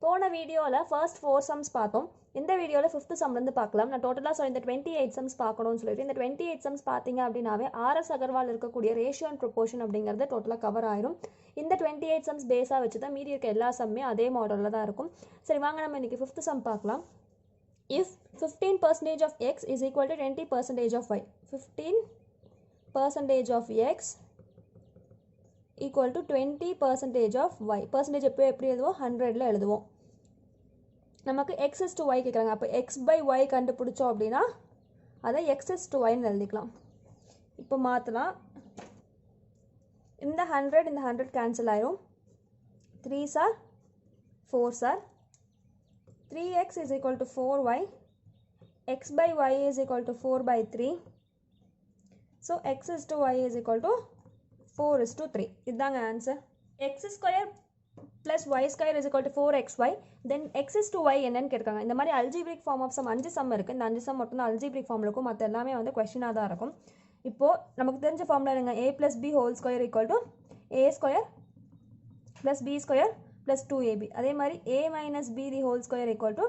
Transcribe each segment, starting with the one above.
போன வீடியோவில் first 4 sums பார்த்தோம். இந்த வீடியோவில் 5th சம்லேருந்து பார்க்கலாம். நான் டோட்டலாக இந்த 28 சம்ஸ் பார்க்கணும்னு சொல்லிட்டு இந்த 28 சம்ஸ் பார்த்தீங்க அப்படின்னாவே ஆர்எஸ் அகர்வால் இருக்கக்கூடிய ரேஷியோ அண்ட் ப்ரொபோர்ஷன் அப்படிங்கிறது டோட்டலாக கவர் ஆயிரும். இந்த 28 சம்ஸ் பேஸாக வச்சு தான் மீதி இருக்க எல்லா சம்மே அதே மாடலில் தான் இருக்கும். சரி வாங்க நம்ம இன்றைக்கி 5th சம் பார்க்கலாம். If 15% of x is equal to 20% of y, 15% of x equal to 20% of y. percentage எப்படி எழுதுவோம்? 100ல எழுதுவோம். நமக்கு x is to y கேட்குறாங்க. அப்போ x by y கண்டுபிடிச்சோம் அப்படின்னா அதை x is to y எழுதிக்கலாம். இப்போ மாற்றலாம். இந்த 100 கேன்சல் ஆயிரும். 3s are 4s are 3x is equal to 4y. x by y is equal to 4 by 3. So x is to y is equal to 4 is to 3. இதுதாங்க answer. x square plus y square is equal to 4xy. Then x is to y என்னன்னு கேட்காங்க. இந்த மாதிரி algebraic form of sum 5 sum இருக்குது. இந்த 5 some மட்டும் தான் algebraic ஃபார்மில் இருக்கும். மற்ற எல்லாமே கொஸ்டினாக தான் இருக்கும். இப்போது நமக்கு தெரிஞ்ச ஃபார்முலா என்னங்க? a plus b whole square equal to a square plus b square plus 2ab. அதே மாதிரி a minus b the whole square equal to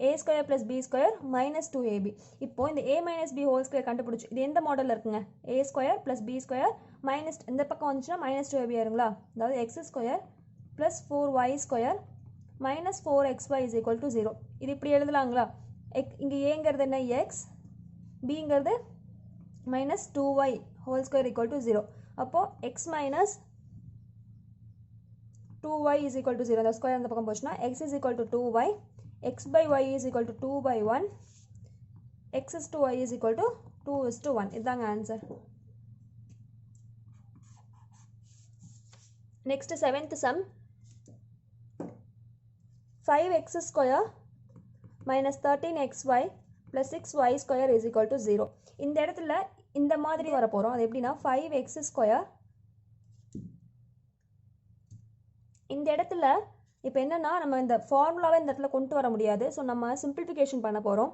a square plus b square minus 2ab. இப்போ இந்த a minus b whole square கண்டுபிடிச்சு இது எந்த மாடலில் இருக்குங்க? a square plus b square minus இந்த பக்கம் வந்துச்சுன்னா minus 2ab ஆயிருங்களா? அதாவது x square plus 4y square minus 4xy is equal to 0. இது இப்படி எழுதலாங்களா? இங்கே ஏங்கிறது என்ன? x, bங்கிறது minus 2y whole square equal to 0. அப்போ x minus 2y is equal to 0. அந்த ஸ்கொயர் அந்த பக்கம் போச்சுன்னா x is equal to 2y, x by y is equal to 2 by 1, x is to y is equal to 2 is to 1. இதுதாங்க answer. Next 7th sum. 5x square minus 13xy plus 6y square is equal to 0. இந்த இடத்துல இந்த மாதிரி வர போகிறோம். அது எப்படின்னா 5x square இந்த இடத்துல இப்போ என்னென்னா நம்ம இந்த ஃபார்முலாவை இந்த இடத்துல கொண்டு வர முடியாது. ஸோ நம்ம சிம்பிளிஃபிகேஷன் பண்ண போகிறோம்.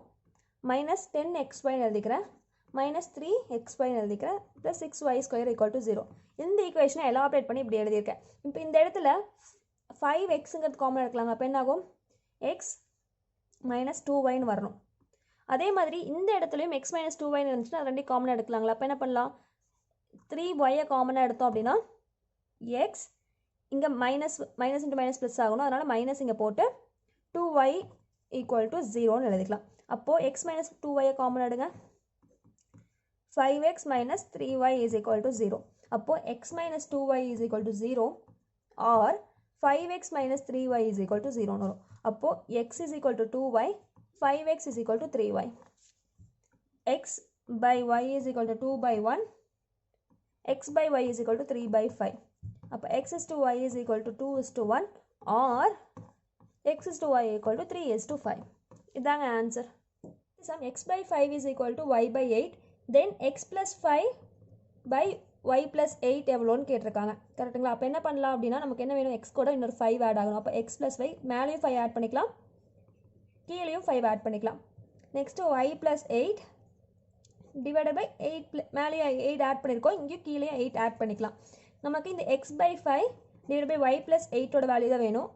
minus 10xy எழுதிக்கிறேன், minus 3xy எழுதிக்கிறேன், plus 6y square equal to 0. இந்த ஈக்குவேஷனை எலாபரேட் பண்ணி இப்படி எழுதியிருக்கேன். இப்போ இந்த இடத்துல 5xங்கிறது காமன் எடுக்கலாங்க. அப்போ என்ன ஆகும்? x minus 2yன்னு வரணும். அதே மாதிரி இந்த இடத்துலையும் x minus 2yன்னு இருந்துச்சுன்னா அது ரெண்டையும் காமனாக எடுக்கலாங்களா? அப்போ என்ன பண்ணலாம்? 3y காமனாக எடுத்தோம் அப்படின்னா x இங்கே மைனஸ் இன்ட்டு மைனஸ் ப்ளஸ் ஆகணும். அதனால் மைனஸ் இங்கே போட்டு 2y ஈக்குவல் டு 0ன்னு எழுதிக்கலாம். அப்போது x மைனஸ் 2y காமன் எடுங்க. 5x minus 3y is equal to 0. அப்போது x minus 2y is equal to 0 or 5x minus 3y is equal to 0 வரும். அப்போது x is equal to 2y, 5x is equal to 3y. x by y is equal to 2 by 1, x by y is equal to 3 by 5. அப்போ x is to y is equal to 2 is to 1 or x is to y equal to 3 is to 5. இதாங்க answer. Sum x by 5 is equal to y by 8. Then x plus 5 by y plus 8 எவ்வளோன்னு கேட்டிருக்காங்க. கரெக்டுங்களா? அப்போ என்ன பண்ணலாம் அப்படின்னா நமக்கு என்ன வேணும்? x கூட இன்னொரு 5 ஆட் ஆகணும். அப்போ x plus 5 மேலேயும் 5 ஆட் பண்ணிக்கலாம், கீழேயும் 5 ஆட் பண்ணிக்கலாம். Next y plus 8 divided by 8 மேலேயும் 8 ஆட் பண்ணியிருக்கோம், இங்கேயும் கீழேயும் 8 ஆட் பண்ணிக்கலாம். நமக்கு இந்த x by 5 divide by y plus 8ஓட வேல்யூ தான் வேணும்.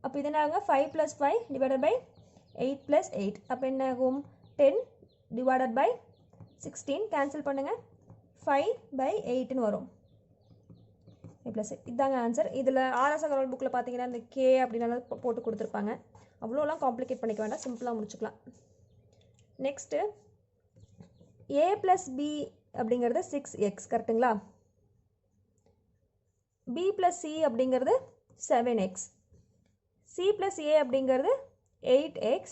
அப்போ இது என்ன ஆகும்? 5 plus 5 டிவைடட் பை 8 plus 8. அப்போ என்ன ஆகும்? 10 டிவைடட் பை 16 கேன்சல் பண்ணுங்கள், 5 by 8ன்னு வரும். ப்ளஸ் இதுதாங்க ஆன்சர். இதில் ஆர்எஸ் அகர்வால் புக்கில் பார்த்தீங்கன்னா இந்த கே அப்படின்னு போட்டு கொடுத்துருப்பாங்க. அவ்வளோலாம் காம்ப்ளிகேட் பண்ணிக்க வேண்டாம், சிம்பிளாக முடிச்சுக்கலாம். நெக்ஸ்ட்டு a plus b அப்படிங்கிறது 6x கரெக்டுங்களா? b plus c அப்படிங்கிறது 7x, c plus a அப்படிங்கிறது 8x,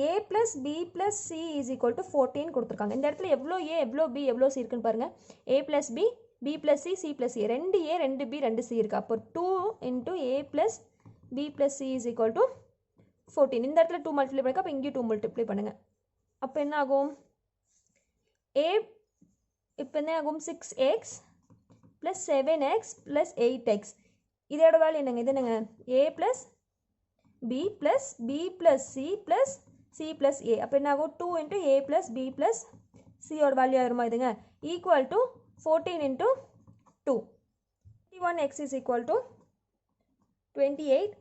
a plus b plus c is equal to 14 கொடுத்துருக்காங்க. இந்த இடத்துல எவ்வளோ a எவ்வளோ b எவ்வளோ c இருக்குன்னு பாருங்கள். a plus b, b plus c, c plus a, 2 a 2 b 2 c இருக்குது. அப்போ 2 into a plus b plus c is equal to 14. இந்த இடத்துல 2 மல்டிப்ளை பண்ணிக்க, அப்போ இங்கேயும் 2 மல்டிப்ளை பண்ணுங்கள். அப்போ என்ன ஆகும்? a இப்போ என்ன ஆகும்? 6x plus 7x plus 8x. இதோட வேல்யூ என்னங்க? இது என்னங்க? a plus b plus b plus c plus c plus a. அப்போ என்ன ஆகும்? 2 into a plus b plus c ஓட வேல்யூ ஆயிருமா இதுங்க? Equal to 14 into 2. 21x is equal to 28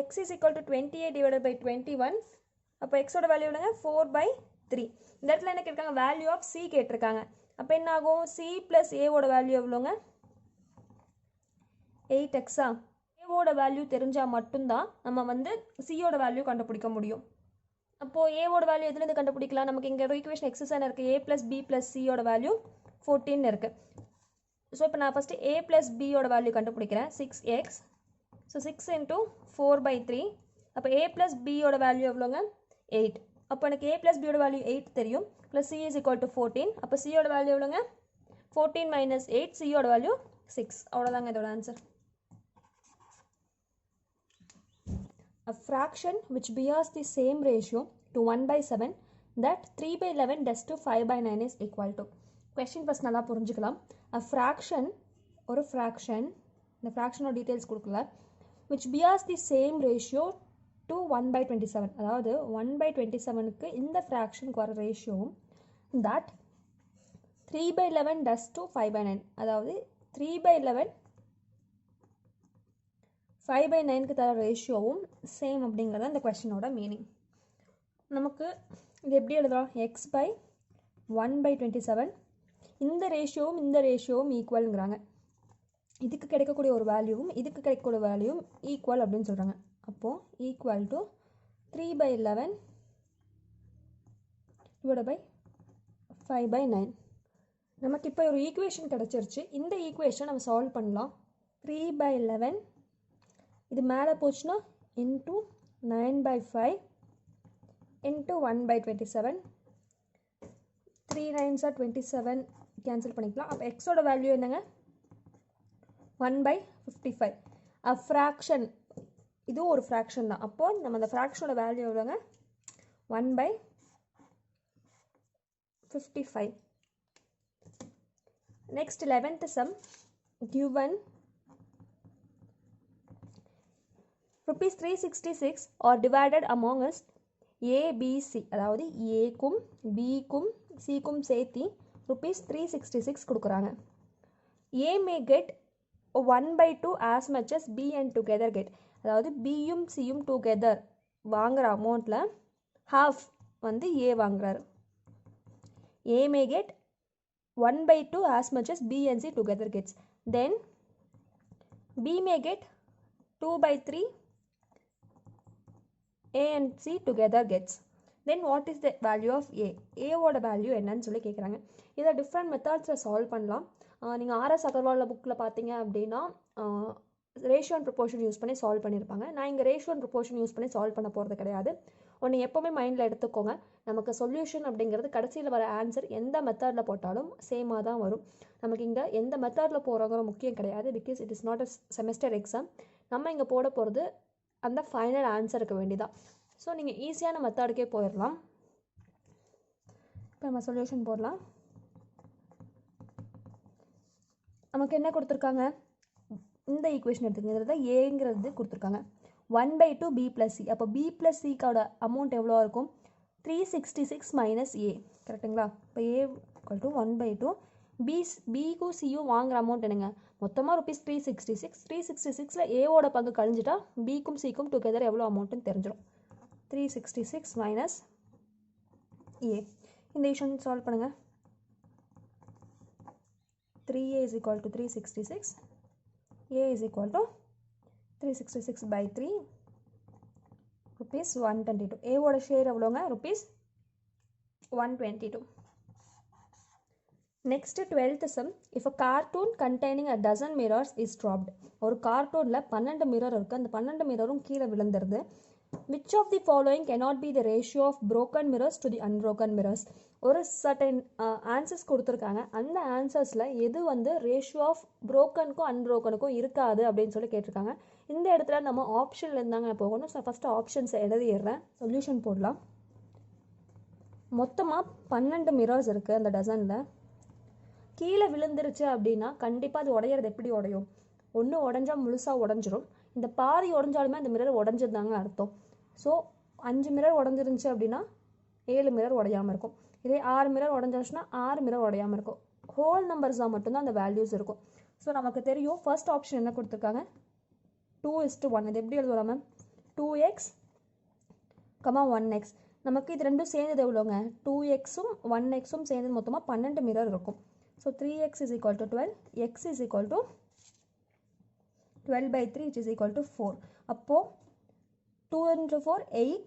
x is equal to 28 divided by 21. அப்போ xோட value என்னங்க 4/3. இந்த இடத்துல என்ன கேட்காங்க வேல்யூ ஆஃப் c கேட்டிருக்காங்க. அப்போ என்ன ஆகும் c plus a ஓட வேல்யூ எவ்வளோங்க 8x. a ஓட வேல்யூ தெரிஞ்சால் மட்டும்தான் நம்ம வந்து c ஓட வேல்யூ கண்டுபிடிக்க முடியும். அப்போது a ஓட வேல்யூ எதுலேருந்து கண்டுபிடிக்கலாம் நமக்கு இங்கே ஈக்குவேஷன் எக்ஸஸ் என்ன இருக்குது a plus b plus c ஓட வேல்யூ 14 இருக்குது. ஸோ இப்போ நான் ஃபஸ்ட்டு a plus b ஓட வேல்யூ கண்டுபிடிக்கிறேன் 6x. So 6 into 4/3. அப்போ a plus b ஓட வேல்யூ எவ்வளோங்க 8. அப்போ எனக்கு a plus b ஓட வேல்யூ 8 தெரியும் plus c is equal to 14. அப்போ c ஓட வேல்யூ எவ்வளோங்க 14 minus 8, c ஓட வேல்யூ 6. அவ்வளோதாங்க இதோட answer. A fraction which bears the same ratio to 1/7 that 3/11 does to 5/9 is equal to. Question first நல்லா புரிஞ்சுக்கலாம். A fraction ஒரு fraction இந்த fraction டீடைல்ஸ் கொடுக்கல which bears the same ratio to 1/27. அதாவது 1/27க்கு இந்த ஃப்ராக்ஷனுக்கு வர ரேஷியோவும் that 3/11 does to 5/9. அதாவது 3/11 5/9க்கு தர ரேஷியோவும் சேம் அப்படிங்கிறது இந்த கொஸ்டினோட மீனிங். நமக்கு இது எப்படி எழுதலாம் x/1/27. இந்த ரேஷியோவும் ஈக்குவல்ங்கிறாங்க. இதுக்கு கிடைக்கக்கூடிய ஒரு வேல்யூவும் இதுக்கு கிடைக்கக்கூடிய வேல்யூவும் ஈக்குவல் அப்படின்னு சொல்கிறாங்க. அப்போது ஈக்குவல் டு 3/11 டிவைட் பை 5/9. நமக்கு இப்போ ஒரு ஈக்குவேஷன் கிடச்சிருச்சு. இந்த ஈக்குவேஷன் நம்ம சால்வ் பண்ணலாம். 3/11 இது மேலே போச்சுன்னா into 9/5 into 1/27. 3 9s are 27 cancel பண்ணிக்கலாம். அப்போ எக்ஸோட வேல்யூ என்னங்க 1/55. ஃப்ராக்ஷன் இது ஒரு ஃப்ராக்ஷன் தான். அப்போது நம்ம அந்த ஃப்ராக்ஷனோட வேல்யூ எவ்வளோங்க 1/55. Next 11th sum given rupees 366 are divided among us A, B, C. அதாவது ஏக்கும் பிக்கும் சிக்கும் சேர்த்து rupees 366 கொடுக்குறாங்க. A may get 1/2 as much as B and together get. அதாவது பியும் சியும் டுகெதர் வாங்குற அமௌண்ட்டில் half வந்து A வாங்குறாரு. A may get 1/2 as much as B and C together gets. Then B may get 2/3 A and C together gets. Then what is the value of A? A ஓட value என்னன்னு சொல்லி கேட்குறாங்க. இதை different மெத்தட்ஸில் solve பண்ணலாம். நீங்கள் RS அகர்வாலில் புக்கில் பார்த்தீங்க அப்படின்னா ரேஷியோ அண்ட் ப்ரொபோர்ஷன் யூஸ் பண்ணி சால்வ் பண்ணியிருப்பாங்க. நான் இங்கே ரேஷியோ அண்ட் ப்ரொபோர்ஷன் யூஸ் பண்ணி சால்வ் பண்ண போகிறது கிடையாது. ஒன்று எப்போவுமே மைண்டில் எடுத்துக்கோங்க. நமக்கு சொல்யூஷன் அப்படிங்கிறது கடைசியில் வர ஆன்சர் எந்த மெத்தடில் போட்டாலும் சேமாக தான் வரும். நமக்கு இங்கே எந்த மெத்தடில் போகிறோங்கிற முக்கியம் கிடையாது. Because it is not a semester exam. நம்ம இங்கே போட போகிறது அந்த ஃபைனல் ஆன்சருக்கு வேண்டிதான். ஸோ நீங்கள் ஈஸியான மெத்தடுக்கே போயிடலாம். இப்போ நம்ம சொல்யூஷன் போடலாம். நமக்கு என்ன கொடுத்துருக்காங்க இந்த ஈக்குவேஷன் எடுத்துக்கங்க. இதில் தான் ஏங்கிறது கொடுத்துருக்காங்க 1/2 B plus C. அப்போ B plus Cக்கான அமௌண்ட் எவ்வளோ இருக்கும் 366 minus A. கரெக்டுங்களா? இப்போ A equal to 1/2 பிக்கும் சியும் வாங்குற அமௌண்ட் என்னங்க மொத்தமாக rupees 366. 366ல் ஏவோட பங்கு கழிஞ்சிட்டா பிக்கும் சிக்கும் டுகெதர் எவ்வளோ அமௌண்ட்டுன்னு தெரிஞ்சிடும். 366 minus A. இந்த ஈக்குவேஷன் சால்வ் பண்ணுங்கள். 3A is equal to 366. A is equal to 366/3 rupees 122. A ஓட ஷேர் எவ்வளோங்க rupees 122. Next 12th sum. If a cartoon containing a dozen mirrors is dropped. ஒரு கார்ட்டூனில் 12 மிரர் இருக்குது. அந்த 12 மிரரும் கீழே விழுந்துருது. Which of the following cannot be the ratio of broken mirrors to the unbroken mirrors? ஒரு certain answers கொடுத்துருக்காங்க. அந்த ஆன்சர்ஸில் எது வந்து ரேஷியோ ஆஃப் ப்ரோக்கனுக்கும் அன்ப்ரோக்கனுக்கும் இருக்காது அப்படின்னு சொல்லி கேட்டிருக்காங்க. இந்த இடத்துல நம்ம ஆப்ஷனில் இருந்தாங்க போகணும். ஸோ ஃபஸ்ட்டு ஆப்ஷன்ஸை எழுதிடுறேன். சொல்யூஷன் போடலாம். மொத்தமாக 12 மிரர்ஸ் இருக்குது அந்த டசனில். கீழே விழுந்துருச்சு அப்படின்னா கண்டிப்பாக அது உடையிறது எப்படி உடையும்? ஒன்று உடஞ்சால் முழுசாக உடஞ்சிரும். இந்த பாதி உடஞ்சாலுமே அந்த மிரர் உடஞ்சதுதாங்க அர்த்தம். ஸோ 5 மிரர் உடஞ்சிருந்துச்சு அப்படின்னா 7 மிரர் உடையாமல் இருக்கும். இதே 6 மிரர் உடஞ்சிருச்சுன்னா 6 மிரர் உடையாமல் இருக்கும். ஹோல் நம்பர்ஸாக மட்டும்தான் அந்த வேல்யூஸ் இருக்கும். ஸோ நமக்கு தெரியும் ஃபர்ஸ்ட் ஆப்ஷன் என்ன கொடுத்துருக்காங்க 2:1. இது எப்படி எழுதலாம் மேம் 2x, 1x. நமக்கு இது ரெண்டும் சேர்ந்தது எவ்வளோங்க? 2xும் 1xும் சேர்ந்தது மொத்தமாக 12 மிரர் இருக்கும். So 3x is equal to 12, x is equal to 12/3 which is equal to 4. அப்போது 2 into 4 8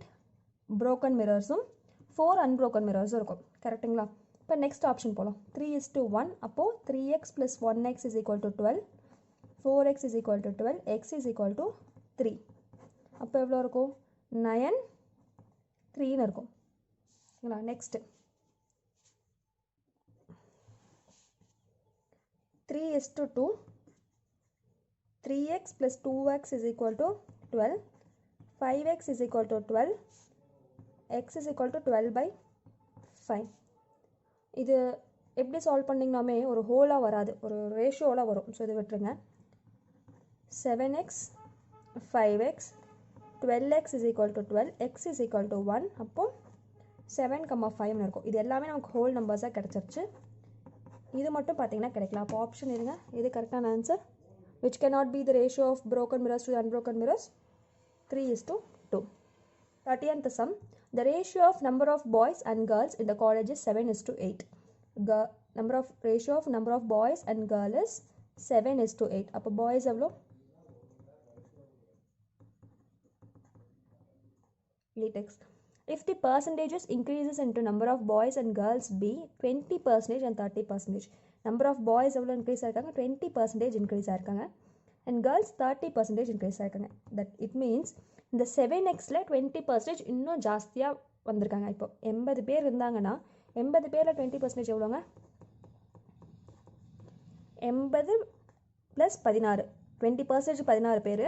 broken mirrorsum 4 unbroken mirrorsum இருக்கும். கரெக்டுங்களா? இப்போ நெக்ஸ்ட் ஆப்ஷன் போகலாம். 3:1. அப்போது 3x plus 1x is equal to 12, 4x is equal to 12, x is equal to 3. அப்போ எவ்வளோ இருக்கும்? 9, 3ன்னு இருக்கும். சரிங்களா? Next 3:2. 3x plus 2x is equal to 12, 5x is equal to 12, x is equal to 12/5. இது எப்படி solve பண்ணிங்கனாமே ஒரு ஹோலாக வராது, ஒரு ரேஷியோவில் வரும். ஸோ இது விட்டுருங்க. 7x, 5x, 12x is equal to 12, x is equal to 1. அப்போது 7,5ன்னு இருக்கும். இது எல்லாமே நமக்கு ஹோல் நம்பர்ஸாக கிடச்சிருச்சு. இது மட்டும் பார்த்தீங்கன்னா கிடைக்கல. அப்போ ஆப்ஷன் இருங்க, இது கரெக்டான answer. which cannot be the ratio of broken mirrors to unbroken mirrors? 3:2. 30th sum. The ratio of number of boys and girls in the college is 7:8. ratio of number of boys and girls is 7:8. அப்போ boys எவ்வளோ? 8x. If the percentages increases into number of boys and girls be 20% and 30%. Number of boys எவ்வளோ increase ஆயிருக்காங்க? 20% increase ஆயிருக்காங்க. And girls 30% increase ஆயிருக்காங்க. That it means இந்த 7xல 20% இன்னும் ஜாஸ்தியாக வந்திருக்காங்க. இப்போ 80 பேர் இருந்தாங்கன்னா 80 பேரில் 20% எவ்வளோங்க? 80 + 16, 20% 16 பேர்.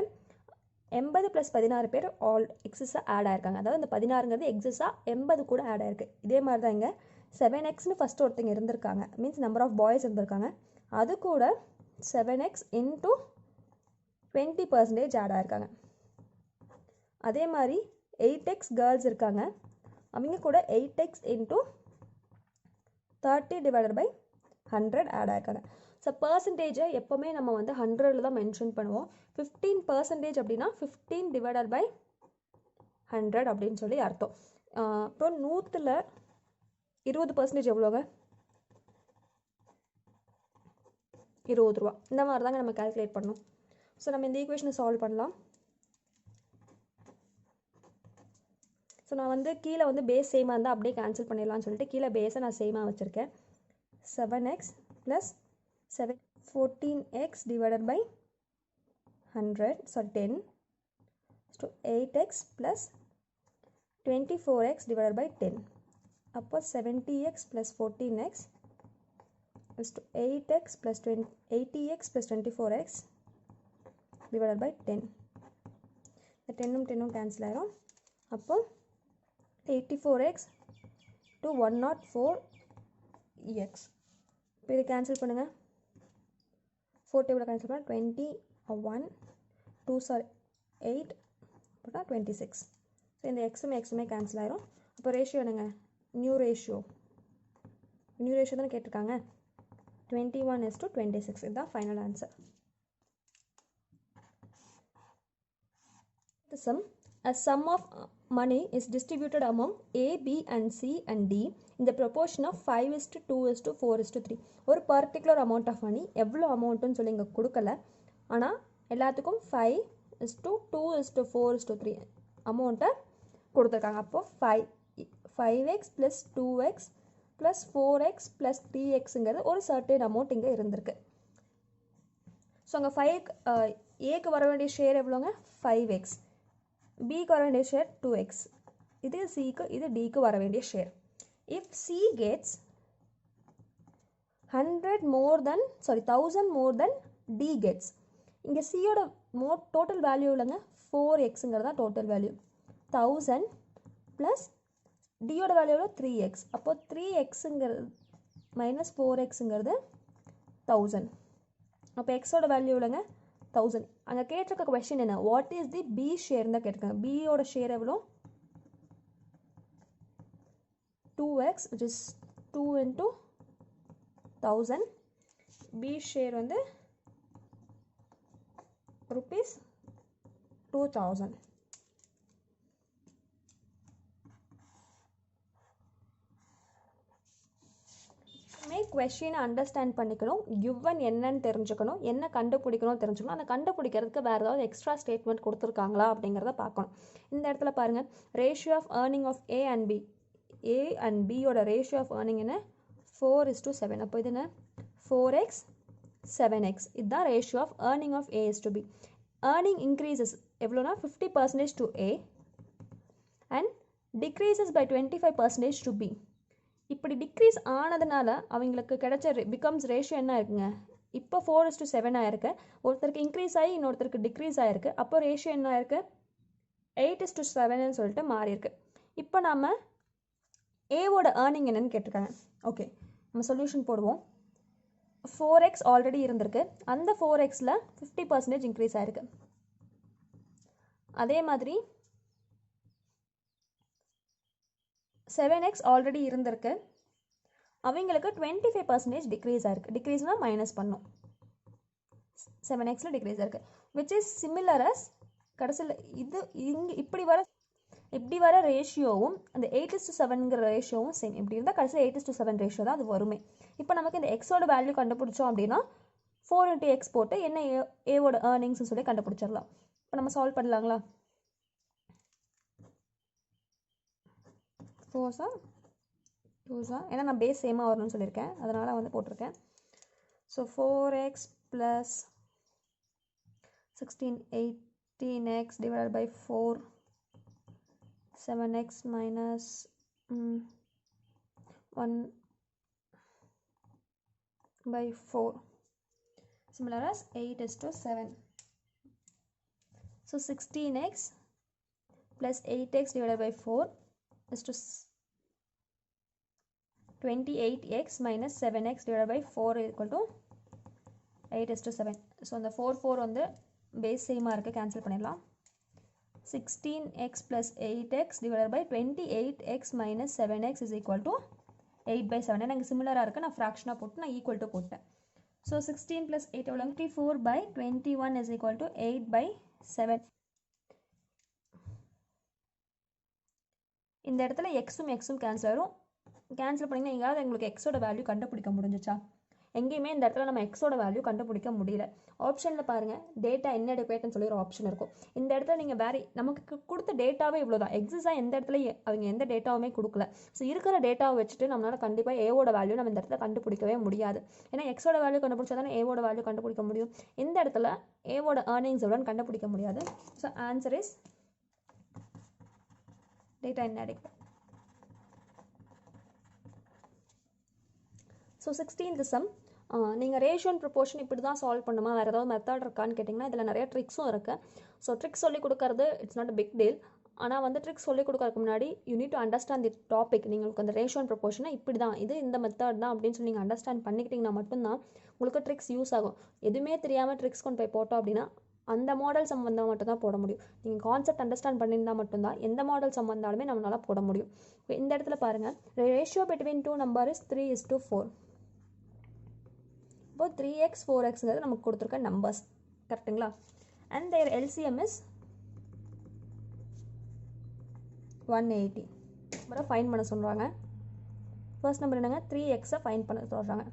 80 + 16 பேர் ஆல் எக்ஸஸாக ஆட் ஆயிருக்காங்க. அதாவது இந்த 16ங்கிறது எக்ஸஸாக 80 கூட ஆட் ஆயிருக்கு. இதே மாதிரி தான் இங்கே 7xன்னு ஃபஸ்ட்டு ஒருத்தங்க இருந்திருக்காங்க. மீன்ஸ் நம்பர் ஆஃப் பாய்ஸ் இருந்திருக்காங்க. அது கூட 7x into 20% ஆட் ஆயிருக்காங்க. அதே மாதிரி 8x கேர்ள்ஸ் இருக்காங்க. அவங்க கூட 8x into 30/100 ஆட் ஆயிருக்காங்க. ஸோ பர்சன்டேஜை எப்போவுமே நம்ம வந்து 100ல் தான் மென்ஷன் பண்ணுவோம். 15% அப்படின்னா 15/100 அப்படின்னு சொல்லி அர்த்தம். இப்போ 100ல் 20% எவ்வளோங்க? 20 ரூபா. இந்த மாதிரி தாங்க நம்ம கால்குலேட் பண்ணணும். ஸோ நம்ம இந்த ஈக்குவேஷனை சால்வ் பண்ணலாம். ஸோ நான் வந்து கீழே வந்து பேஸ் சேமாக இருந்தால் அப்படியே கேன்சல் பண்ணிடலாம்னு சொல்லிட்டு கீழே பேஸை நான் சேமாக வச்சுருக்கேன். 7x + 14x divided by 100, sorry 10, so 8x plus 24x divided by 10. அப்போ 70x plus 14x is to 8x plus 80x plus 24x divided by 10. இந்த 10ம் 10ம் கேன்சல் ஆயிரும். அப்போ 84x to 104x. இப்போ இது கேன்சல் பண்ணுங்கள். 4 டேபிள் கேன்சல் பண்ணால் 21, 2 sorry 8 போட்டால் 26. So இந்த எக்ஸுமே கேன்சல் ஆயிரும். அப்போ ரேஷியோ என்னங்க? நியூ ரேஷியோ தானே கேட்டிருக்காங்க. 21:26. இதுதான் final answer. The sum. A sum of money is distributed among A, B and C and D in the proportion of 5:2:4:3. ஒரு பர்டிகுலர் அமௌண்ட் ஆஃப் மணி எவ்வளோ அமௌண்ட்டுன்னு சொல்லி இங்கே கொடுக்கல. ஆனால் எல்லாத்துக்கும் 5:2:4:3 அமௌண்ட்டை கொடுத்துருக்காங்க. அப்போது 5x + 2x + 4x + 3xங்கிறது ஒரு சர்டன் அமௌண்ட் இங்கே இருந்திருக்கு. ஸோ அங்கே 5 ஏக்கு வர வேண்டிய ஷேர் எவ்வளோங்க? 5x. பிக்கு வர வேண்டிய ஷேர் 2x. இது சிக்கு, இது டிக்கு வர வேண்டிய share. If C gets 1000 more than D gets. இங்கே சியோட டோட்டல் வேல்யூ இல்லைங்க, 4xங்கிறது தான் டோட்டல் வேல்யூ. 1000 ப்ளஸ் டியோட வேல்யூவில் 3x. அப்போது 3xங்கிறது மைனஸ் 4xங்கிறது 1000. அப்போ எக்ஸோட வேல்யூ இல்லைங்க 1000. அங்கே கேட்டிருக்க கொஸ்டின் என்ன? What is the B share தான் கேட்டிருக்காங்க. பியோட ஷேர் எவ்வளோ? 2x which is 2 into 1000. B share வந்து rupees 2000. கொஷினை அண்டர்ஸ்டாண்ட் பண்ணிக்கணும், கிவன் என்னன்னு தெரிஞ்சுக்கணும், என்ன கண்டுபிடிக்கணும் தெரிஞ்சுக்கணும். அந்த கண்டுபிடிக்கிறதுக்கு வேறு ஏதாவது எக்ஸ்ட்ரா ஸ்டேட்மெண்ட் கொடுத்துருக்காங்களா அப்படிங்கிறத பார்க்கணும். இந்த இடத்துல பாருங்கள், ratio of earning of A and B, A and பியோட ரேஷியோ ஆஃப் ஏர்னிங் என்ன 4:7. அப்போ இது என்ன 4x 7x. இதுதான் ratio of earning of A is to B. Earning increases எவ்வளோனா 50% to A and decreases by 25% to B. இப்படி decrease ஆனதுனால அவங்களுக்கு கிடைச்ச பிகம்ஸ் ரேஷியோ என்ன இருக்குங்க, இப்போ 4:7 ஆயிருக்கு. ஒருத்தருக்கு இன்க்ரீஸ் ஆகி இன்னொருத்தருக்கு டிக்ரீஸ் ஆகிருக்கு. அப்போ ரேஷியோ என்ன ஆயிருக்கு 8:7ன்னு சொல்லிட்டு மாறி இருக்கு. இப்போ நம்ம ஏவோட ஏர்னிங் என்னன்னு கேட்டிருக்காங்க. ஓகே, நம்ம சொல்யூஷன் போடுவோம். 4x ஆல்ரெடி இருந்திருக்கு, அந்த 4xல 50% இன்க்ரீஸ் ஆயிருக்கு. அதே மாதிரி 7x ஆல்ரெடி இருந்திருக்கு, அவங்களுக்கு 25% டிக்ரீஸ் ஆயிருக்கு. டிக்ரீஸ்னா மைனஸ் பண்ணும், 7xல டிக்ரீஸ் ஆயிருக்கு. விச் இஸ் சிமிலர் அஸ் கடைசியில் இது இங்கே இப்படி வர ரேஷியோவும் அந்த 8:7ங்கிற ரேஷியோவும் சேம். இப்படி இருந்தால் கடைசியில் 8:7 ரேஷியோ தான் அது வருமே. இப்போ நமக்கு இந்த எக்ஸோட வேல்யூ கண்டுபிடிச்சோம் அப்படின்னா 4 × x போட்டு என்ன ஏவோட ஏர்னிங்ஸ்னு சொல்லி கண்டுபிடிச்சிடலாம். இப்போ நம்ம சால்வ் பண்ணலாங்களா? 4 ஏன்னா நான் பேஸ் சேமாக வரணும்னு சொல்லியிருக்கேன், அதனால் வந்து போட்டிருக்கேன். So 4x + 16 18x divided by 4 7x minus 1/4 similar as 8:7. So 16x plus 8x divided by 4 is to 28x minus 7x divided by 4 equal to 8:7. So the 4 வந்து base same இருக்கு, cancel பண்ணிடலாம். 16x plus 8x divided by 28x minus 7x is equal to 8/7. எனக்கு சிமிலராக இருக்குது, நான் ஃப்ராக்ஷனாக போட்டு நான் equal to போட்டேன். So 16 plus 8 எவ்வளோ 24/21 is equal to 8/7. இந்த இடத்துல எக்ஸும் கேன்சல் ஆயிரும். கேன்சல் பண்ணிங்கன்னா எங்கேயாவது எங்களுக்கு எக்ஸோட வேல்யூ கண்டுபிடிக்க முடிஞ்சிச்சா? எங்கேயுமே இந்த இடத்துல நம்ம எக்ஸோட வேல்யூ கண்டுபிடிக்க முடியல. ஆப்ஷனில் பாருங்கள், டேட்டா இன்அடிக்குவேட்னு சொல்லி ஒரு ஆப்ஷன் இருக்கும். இந்த இடத்துல நீங்கள் நமக்கு கொடுத்த டேட்டாவே இவ்வளோ தான். எக்ஸஸாக எந்த இடத்துல அவங்க எந்த டேட்டாவுமே கொடுக்கல. ஸோ இருக்கிற டேட்டாவை வச்சுட்டு நம்மளால் கண்டிப்பாக ஏவோட வேல்யூ நம்ம இந்த இடத்துல கண்டுபிடிக்கவே முடியாது. ஏன்னா எக்ஸோட வேல்யூ கண்டுபிடிச்சா தானே ஏவோட வேல்யூ கண்டுபிடிக்க முடியும். இந்த இடத்துல ஏவோட ஏர்னிங்ஸ் எவ்வளோன்னு கண்டுபிடிக்க முடியாது. So answer is data inadequate. So 16th sum, நீங்கள் ரேஷியோ அண்ட் ப்ரொபோர்ஷன் இப்படி தான் சால்வ் பண்ணுமா, வேறு ஏதாவது மெத்தட் இருக்கான்னு கேட்டிங்கன்னா இதில் நிறைய ட்ரிக்ஸும் இருக்குது. ஸோ ட்ரிக்ஸ் சொல்லிக் கொடுக்கறது it's not a big deal. ஆனால் வந்து ட்ரிக்ஸ் சொல்லிக் கொடுக்கறதுக்கு முன்னாடி you need to understand the topic. உங்களுக்கு அந்த ரேஷியோ அண்ட் ப்ரொபோர்ஷனை இப்படி தான், இது இந்த மெத்தட் தான் அப்படின்னு சொல்லி நீங்கள் அண்டர்ஸ்டாண்ட் பண்ணிக்கிட்டிங்கன்னா மட்டும்தான் உங்களுக்கு ட்ரிக்ஸ் யூஸ் ஆகும். எதுவுமே தெரியாமல் ட்ரிக்ஸ் கொண்டு போய் போட்டோம் அப்படின்னா அந்த மாடல் சம் வந்தால் மட்டும் தான் போட முடியும். நீங்கள் கான்செப்ட் அண்டர்ஸ்டாண்ட் பண்ணியிருந்தால் மட்டும்தான் எந்த மாடல் சம் வந்தாலுமே நம்மளால் போட முடியும். இந்த இடத்துல பாருங்கள், ரேஷியோ பிட்வீன் 2 numbers is 3:4. இப்போ 3x 4xங்கிறது நமக்கு கொடுத்துருக்க நம்பர்ஸ், கரெக்டுங்களா? And their LCM is 180. நம்பரை ஃபைன் பண்ண சொல்கிறாங்க. ஃபர்ஸ்ட் நம்பர் என்னங்க 3xஐ ஃபைன் பண்ண சொல்கிறாங்க.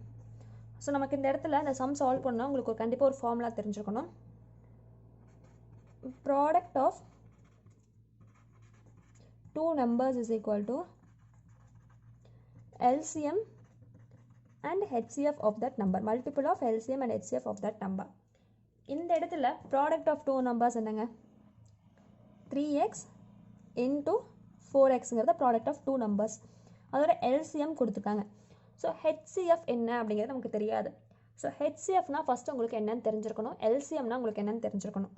ஸோ நமக்கு இந்த இடத்துல இந்த சம் சால்வ் பண்ணால் உங்களுக்கு ஒரு கண்டிப்பாக ஒரு ஃபார்முலா தெரிஞ்சுக்கணும். Product of 2 numbers is equal to LCM and HCF of that number, multiple of LCM and HCF of that number. இந்த இடத்துல product of 2 numbers என்னங்க 3x into 4xங்கிறத product of 2 numbers. அதோட LCM கொடுத்துருக்காங்க. ஸோ HCF என்ன அப்படிங்கிறது நமக்கு தெரியாது. So HCFனா first உங்களுக்கு என்னன்னு தெரிஞ்சிருக்கணும், LCMனா உங்களுக்கு என்னன்னு தெரிஞ்சிருக்கணும்.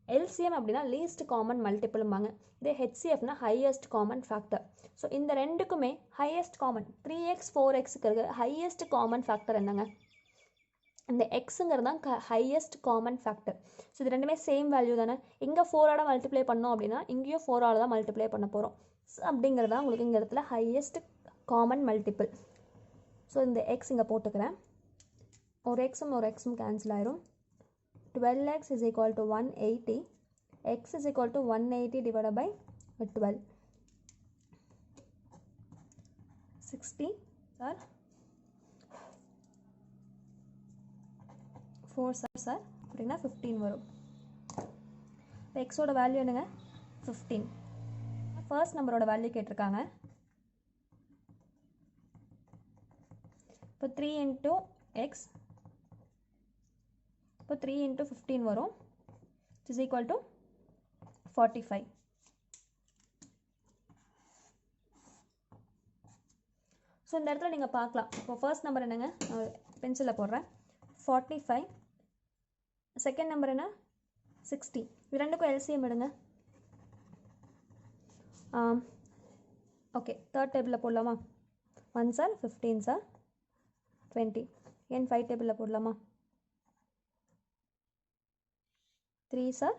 LCM அப்படின்னா லீஸ்ட் காமன் மல்டிபிள்பாங்க, இதே HCFனா ஹையஸ்ட் காமன் ஃபேக்டர். ஸோ இந்த ரெண்டுக்குமே ஹையஸ்ட் காமன் 3x 4xக்கு இருக்க ஹையஸ்ட் காமன் ஃபேக்டர் என்னங்க, இந்த எக்ஸுங்கிறது தான் ஹையஸ்ட் காமன் ஃபேக்டர். ஸோ இது ரெண்டுமே சேம் வேல்யூ தானே. இங்கே 4ஆல் மல்டிப்ளை பண்ணோம் அப்படின்னா இங்கேயும் 4ஆல் தான் மல்டிப்ளை பண்ண போகிறோம். ஸோ அப்படிங்கிறது தான் உங்களுக்கு இந்த இடத்துல ஹையஸ்ட் காமன் மல்டிபிள். ஸோ இந்த எக்ஸ் இங்கே போட்டுக்கிறேன், ஒரு எக்ஸும் கேன்சல் ஆயிரும். 12x is equal to 180, x is equal to 180 divided by 12. 60 or 4 sir அப்படின்னா 15 வரும். இப்போ எக்ஸோட வேல்யூ என்னங்க 15. ஃபர்ஸ்ட் நம்பரோட வேல்யூ கேட்டிருக்காங்க. இப்போ 3 இன்ட்டு எக்ஸ், இப்போ 3 இன்ட்டு 15 வரும், which is equal to 45. So இந்த இடத்துல நீங்கள் பார்க்கலாம். இப்போ ஃபர்ஸ்ட் நம்பர் என்னங்க, பென்சிலில் போடுறேன், 45. செகண்ட் நம்பர் என்ன 60. இது ரெண்டுக்கும் எல்சிஎம் எடுங்க. ஓகே, தேர்ட் டேபிளில் போடலாமா? 1 சார் 15 சார் 20. ஏன் 5 டேபிளில் போடலாமா? 3 சார்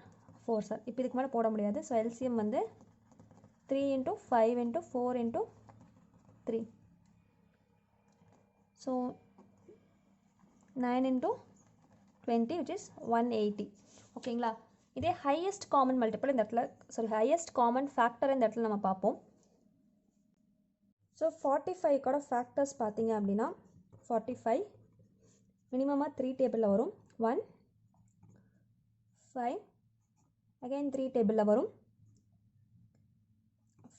4 சார். இப்போ இதுக்கு மேலே போட முடியாது. ஸோ எல்சிஎம் வந்து 3 into 5 into 4 into 3. So 9 into 20 which is 180. ஓகேங்களா? இதே ஹையஸ்ட் காமன் மல்டிபிள் இந்த இடத்துல, சாரி ஹையஸ்ட் காமன் ஃபேக்டர் இந்த இடத்துல நம்ம பார்ப்போம். ஸோ 45 ஃபேக்டர்ஸ் பார்த்தீங்க அப்படின்னா 45 மினிமமாக 3 டேபிளில் வரும். 1 5 அகைன் 3 டேபிளில் வரும்.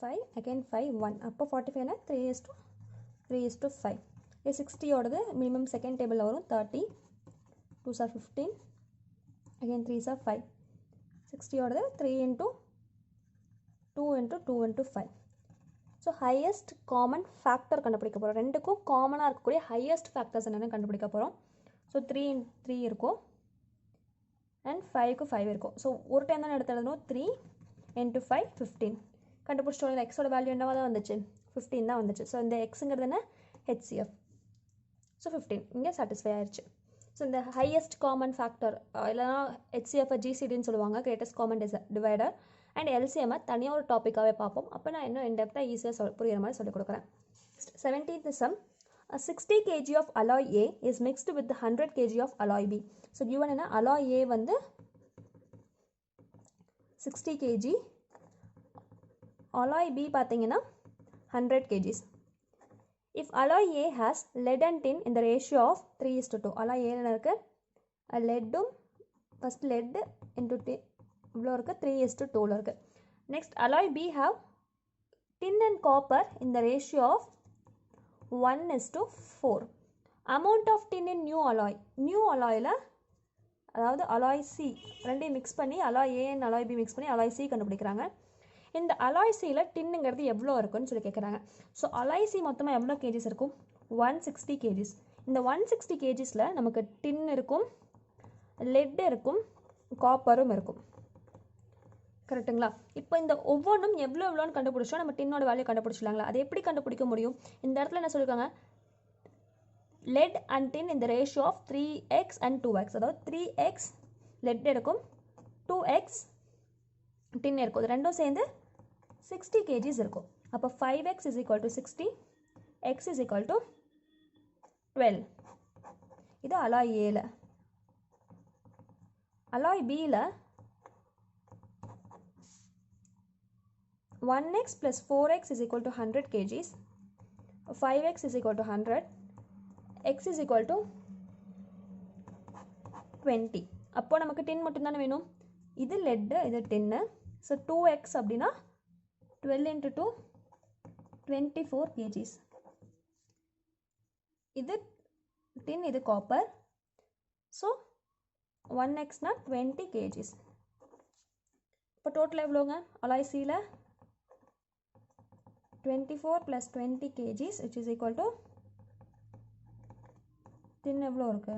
5 அகைன் 5 1. அப்போ 45னா 3:5. இது 60யோடது மினிமம் செகண்ட் டேபிளில் வரும். 30 2 sir 15 again 3 sir 5. 60யோடது 3 into 2 into 2 into 5. So highest common factor கண்டுபிடிக்க போகிறோம். ரெண்டுக்கும் காமனாக இருக்கக்கூடிய ஹையஸ்ட் ஃபேக்டர்ஸ் என்னென்னு கண்டுபிடிக்க போகிறோம். ஸோ 3 இருக்கும் அண்ட் 5க்கு 5 இருக்கும். ஸோ ஒரு டைம் தான் எடுத்து எழுதணும். 3 இன்ட்டு 5 15. கண்டுபிடிச்சிட்டோம். எக்ஸோட வேல்யூ என்னவா தான் வந்துச்சு, 15 தான் வந்துச்சு. ஸோ இந்த எக்ஸுங்கிறது என்ன, ஹெச்சிஎஃப். ஸோ 15 இங்கே சாட்டிஸ்ஃபை ஆயிடுச்சு. ஸோ இந்த ஹையஸ்ட் காமன் ஃபேக்டர் இல்லைனா ஹெச்சிஎஃப் ஜிசிடின்னு சொல்லுவாங்க, கிரேட்டஸ்ட் காமன் டிவைடர். அண்ட் எல்சிஎம்மை தனியாக ஒரு டாப்பிக்காகவே பார்ப்போம். அப்போ நான் இன்னும் இன்டெப்த்தாக ஈஸியாக புரியுற மாதிரி சொல்லிக் கொடுக்குறேன். 17th sum, 60 kg of alloy A is mixed with 100 kg of alloy B. So given என்ன, alloy A வந்து 60 kg, alloy B பார்த்தீங்கன்னா 100 kgs. If alloy A has lead and tin in the ratio of 3:2, alloy A இருக்கு லெட்டும் first let into tin இவ்வளோ இருக்குது, 3:2 இருக்குது. Next alloy B have tin and copper in the ratio of 1:4. amount of tin in new alloy, new அலாயில் அதாவது alloy C ரெண்டையும் mix பண்ணி alloy A and alloy B mix பண்ணி alloy C கண்டுபிடிக்கிறாங்க. இந்த alloy Cயில் டின்னுங்கிறது எவ்வளோ இருக்குன்னு சொல்லி கேட்குறாங்க. ஸோ alloy C மொத்தமாக எவ்வளோ கேஜிஸ் இருக்கும், 160 kgs. இந்த 160 kgsல நமக்கு டின் இருக்கும், லெட் இருக்கும், காப்பரும் இருக்கும். கரெக்டுங்களா? இப்போ இந்த ஒவ்வொன்றும் எவ்வளோன்னு கண்டுபிடிச்சோம், நம்ம டின்னோட வேல்யூ கண்டுபிடிச்சிடலாங்களா? அது எப்படி கண்டுபிடிக்க முடியும்? இந்த இடத்துல என்ன சொல்லியிருக்காங்க, lead and tin in the ratio of 3x and 2x. அதாவது 3x lead இருக்கும், 2x tin இருக்கும். இது ரெண்டும் சேர்ந்து 60 kgs இருக்கும். அப்போ 5x is equal to 60, x is equal to 12. இது alloy Aல. alloy Bல 1x plus 4x is equal to 100 kgs, 5x is equal to 100, x is equal to 20. அப்போ நமக்கு tin மட்டும்தானே வேணும். இது லெட், இது டின்னு. ஸோ 2x அப்படின்னா 12 into 2 24 kgs. இது tin, இது காப்பர். ஸோ 1xனா 20 kgs. இப்போ டோட்டல் எவ்வளோங்க, alloy Cயில் 24 plus 20 kgs which is equal to tin எவ்வளோ இருக்கு,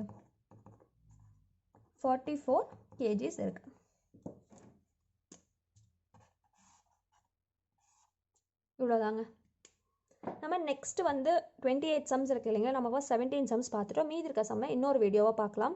44 kgs இருக்கு. இவ்வளோதாங்க. நம்ம நெக்ஸ்ட் வந்து 28 சம்ஸ் இருக்குது இல்லைங்களா, நம்ம 17 சம்ஸ் பார்த்துட்டோம். மீதி இருக்க சம்மை இன்னொரு வீடியோவாக பார்க்கலாம்.